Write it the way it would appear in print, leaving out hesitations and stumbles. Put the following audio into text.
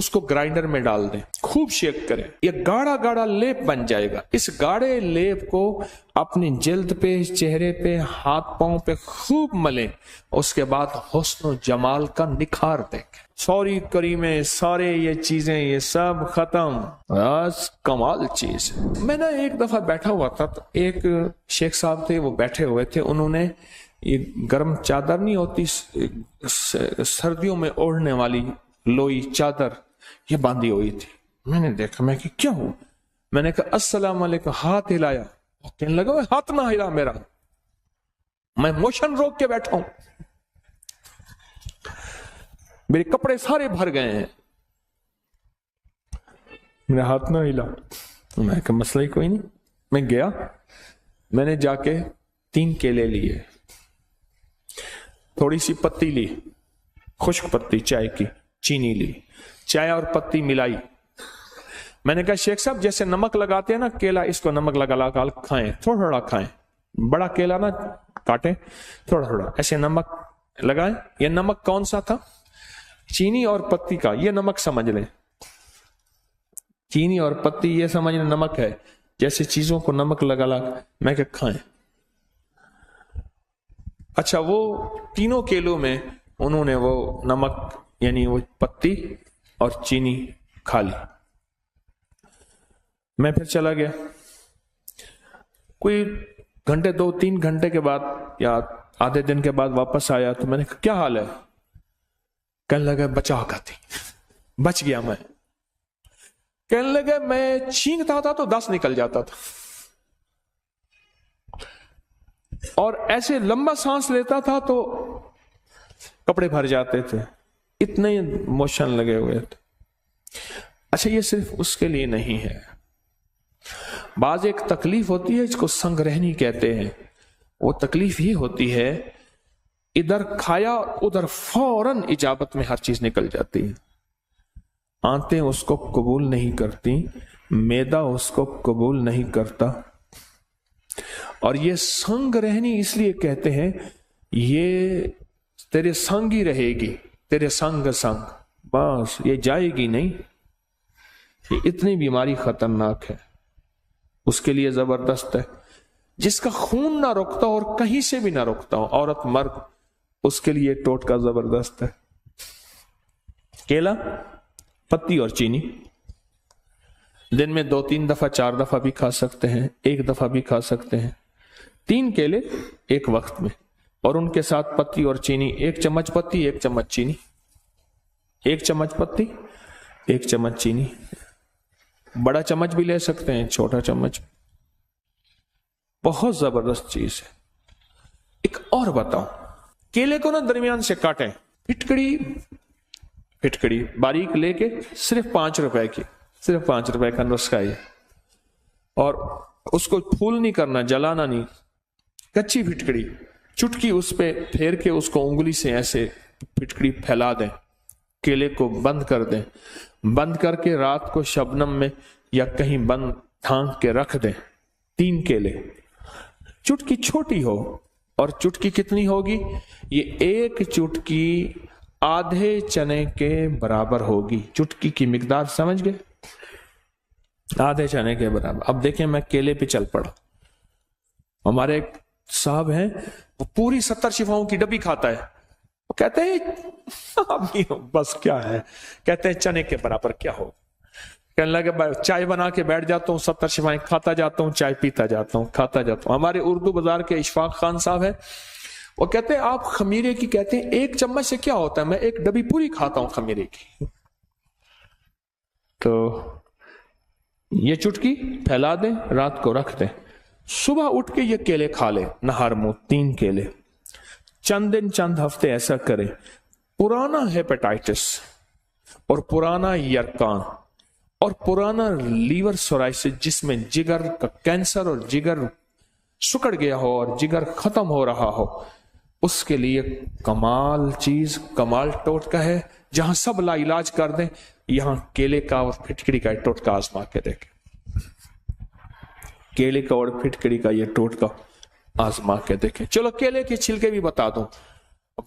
اس کو گرائنڈر میں ڈال دیں، خوب شیک کریں، یہ گاڑا گاڑا لیپ بن جائے گا۔ اس گاڑے لیپ کو اپنی جلد پہ، چہرے پہ، ہاتھ پاؤں پہ خوب ملیں، اس کے بعد حسن و جمال کا نکھار دیکھیں۔ سوری کریمیں، سارے یہ چیزیں، یہ سب ختم، بس کمال چیز۔ میں نے ایک دفعہ بیٹھا ہوا تھا، تو ایک شیخ صاحب تھے، وہ بیٹھے ہوئے تھے، انہوں نے یہ گرم چادر نہیں ہوتی سردیوں میں اوڑھنے والی لوئی چادر، یہ باندھی ہوئی تھی۔ میں نے دیکھا، میں کہ کیا ہوا؟ میں نے کہا السلام علیکم، ہاتھ ہلایا، کہنے لگا ہاتھ نہ ہلا میرا، میں موشن روک کے بیٹھا ہوں، میرے کپڑے سارے بھر گئے ہیں، میرا ہاتھ نہ ہلا۔ میں کہا مسئلہ ہی کوئی نہیں۔ میں گیا، میں نے جا کے 3 کیلے لیے، تھوڑی سی پتی لی، خشک پتی چائے کی، چینی لی، چائے اور پتی ملائی۔ میں نے کہا شیخ صاحب جیسے نمک لگاتے ہیں نا کیلا، اس کو نمک لگا لگا کھائیں، تھوڑا تھوڑا کھائیں، بڑا کیلا نہ کاٹیں، تھوڑا تھوڑا ایسے نمک لگائیں۔ یہ نمک کون سا تھا؟ چینی اور پتی کا، یہ نمک سمجھ لیں، چینی اور پتی یہ سمجھ لیں نمک ہے، جیسے چیزوں کو نمک لگا لگا میں کہ کھائیں۔ اچھا، وہ تینوں کیلوں میں انہوں نے وہ نمک یعنی وہ پتی اور چینی کھا لی۔ میں پھر چلا گیا، کوئی گھنٹے 2-3 گھنٹے کے بعد یا آدھے دن کے بعد واپس آیا، تو میں نے کہا کیا حال ہے؟ کہنے لگا بچا کھاتی، بچ گیا میں۔ کہنے لگا میں چھینکتا تھا تو 10 نکل جاتا تھا، اور ایسے لمبا سانس لیتا تھا تو کپڑے بھر جاتے تھے، اتنے موشن لگے ہوئے تھے۔ اچھا، یہ صرف اس کے لیے نہیں ہے، بعض ایک تکلیف ہوتی ہے، اس کو سنگ رہنی کہتے ہیں۔ وہ تکلیف ہی ہوتی ہے ادھر کھایا ادھر فوراً اجابت میں ہر چیز نکل جاتی ہے، آنتیں اس کو قبول نہیں کرتی، معدہ اس کو قبول نہیں کرتا، اور یہ سنگ رہنی اس لیے کہتے ہیں یہ تیرے سنگ ہی رہے گی، تیرے سنگ سنگ، بس یہ جائے گی نہیں۔ یہ اتنی بیماری خطرناک ہے، اس کے لیے زبردست ہے۔ جس کا خون نہ رکتا اور کہیں سے بھی نہ رکتا ہو، عورت مرد، اس کے لیے ٹوٹکا زبردست ہے۔ کیلا، پتی اور چینی دن میں 2-3 دفعہ 4 دفعہ بھی کھا سکتے ہیں، 1 دفعہ بھی کھا سکتے ہیں۔ 3 کیلے ایک وقت میں، اور ان کے ساتھ پتی اور چینی، 1 چمچ پتی 1 چمچ چینی، 1 چمچ پتی 1 چمچ چینی، بڑا چمچ بھی لے سکتے ہیں، چھوٹا چمچ، بہت زبردست چیز ہے۔ ایک اور بتاؤں، کیلے کو نا درمیان سے کاٹیں، پھٹکڑی باریک لے کے، صرف 5 روپے کی، صرف 5 روپے کا نسخہ ہے، اور اس کو پھول نہیں کرنا، جلانا نہیں، کچی پھٹکڑی، چٹکی اس پہ پھیر کے اس کو انگلی سے ایسے پھٹکڑی پھیلا دیں، کیلے کو بند کر دیں، بند کر کے رات کو شبنم میں یا کہیں بند ڈھانک کے رکھ دیں۔ 3 کیلے، چٹکی چھوٹی ہو، اور چٹکی کتنی ہوگی؟ یہ 1 چٹکی آدھے چنے کے برابر ہوگی۔ چٹکی کی مقدار سمجھ گئے؟ آدھے چنے کے برابر۔ اب دیکھیں، میں کیلے پہ چل پڑا، ہمارے ایک صاحب ہیں، وہ پوری 70 شفاؤں کی ڈبی کھاتا ہے، وہ کہتے ہیں بس کیا ہے، کہتے ہیں چنے کے برابر کیا ہو۔ کہنے لگا چائے بنا کے بیٹھ جاتا ہوں، 70 شفائیں کھاتا جاتا ہوں، چائے پیتا جاتا ہوں، کھاتا جاتا ہوں۔ ہمارے اردو بازار کے اشفاق خان صاحب ہیں، وہ کہتے ہیں آپ خمیرے کی، کہتے ہیں 1 چمچ سے کیا ہوتا ہے، میں 1 ڈبی پوری کھاتا ہوں خمیرے کی۔ تو یہ چٹکی پھیلا دیں، رات کو رکھ دیں، صبح اٹھ کے یہ کیلے کھا لیں، نہار منہ 3 کیلے، چند دن چند ہفتے ایسا کریں۔ پرانا ہیپیٹائٹس اور پرانا یرکان اور پرانا لیور سورائسس، جس میں جگر کا کینسر اور جگر سکڑ گیا ہو اور جگر ختم ہو رہا ہو، اس کے لیے کمال چیز، کمال ٹوٹکا ہے۔ جہاں سب لا علاج کر دیں، یہاں کیلے کا اور پھٹکڑی کا ٹوٹکا آزما کے دیکھیں۔ کیلے کا اور پھٹکڑی کا یہ ٹوٹکا آزما کے دیکھیں۔ چلو کیلے کے چھلکے بھی بتا دوں،